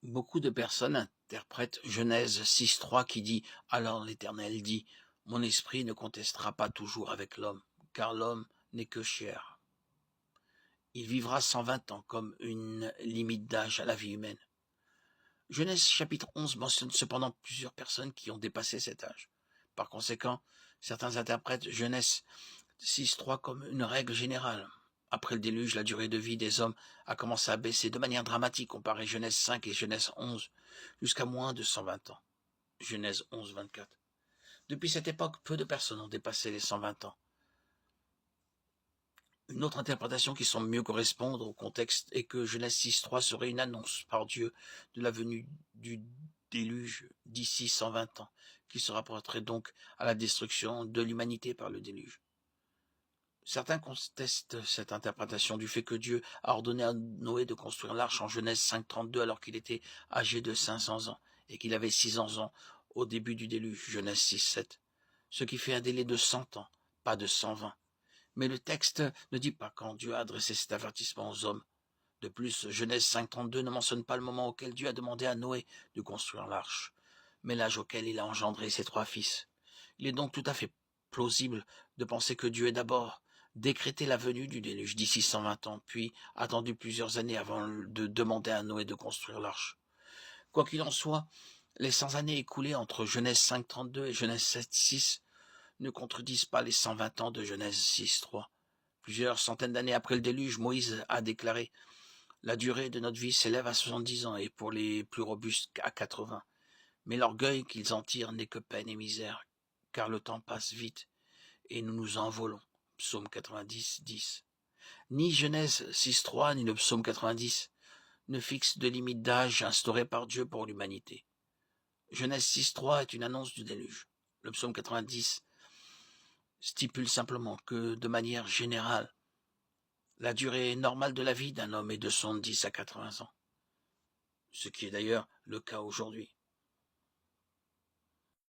Beaucoup de personnes interprètent Genèse 6.3 qui dit « Alors l'Éternel dit, mon esprit ne contestera pas toujours avec l'homme, car l'homme n'est que chair. Il vivra 120 ans comme une limite d'âge à la vie humaine. » Genèse chapitre 11 mentionne cependant plusieurs personnes qui ont dépassé cet âge. Par conséquent, certains interprètent Genèse 6.3 comme une règle générale. Après le déluge, la durée de vie des hommes a commencé à baisser de manière dramatique comparé Genèse 5 et Genèse 11, jusqu'à moins de 120 ans. Genèse 11, 24. Depuis cette époque, peu de personnes ont dépassé les 120 ans. Une autre interprétation qui semble mieux correspondre au contexte est que Genèse 6.3 serait une annonce par Dieu de la venue du déluge d'ici 120 ans, qui se rapporterait donc à la destruction de l'humanité par le déluge. Certains contestent cette interprétation du fait que Dieu a ordonné à Noé de construire l'arche en Genèse 5.32 alors qu'il était âgé de 500 ans et qu'il avait 600 ans au début du déluge, Genèse 6.7, ce qui fait un délai de 100 ans, pas de 120. Mais le texte ne dit pas quand Dieu a adressé cet avertissement aux hommes. De plus, Genèse 5.32 ne mentionne pas le moment auquel Dieu a demandé à Noé de construire l'arche, mais l'âge auquel il a engendré ses 3 fils. Il est donc tout à fait plausible de penser que Dieu ait d'abord décrété la venue du déluge d'ici 120 ans, puis attendu plusieurs années avant de demander à Noé de construire l'arche. Quoi qu'il en soit, les 100 années écoulées entre Genèse 5.32 et Genèse 7.6 ne contredisent pas les 120 ans de Genèse 6.3. Plusieurs centaines d'années après le déluge, Moïse a déclaré « La durée de notre vie s'élève à 70 ans et pour les plus robustes à 80. Mais l'orgueil qu'ils en tirent n'est que peine et misère, car le temps passe vite et nous nous envolons. » Psaume 90, 10. Ni Genèse 6.3 ni le psaume 90 ne fixent de limite d'âge instaurée par Dieu pour l'humanité. Genèse 6.3 est une annonce du déluge. Le psaume 90 stipule simplement que, de manière générale, la durée normale de la vie d'un homme est de 70 à 80 ans, ce qui est d'ailleurs le cas aujourd'hui.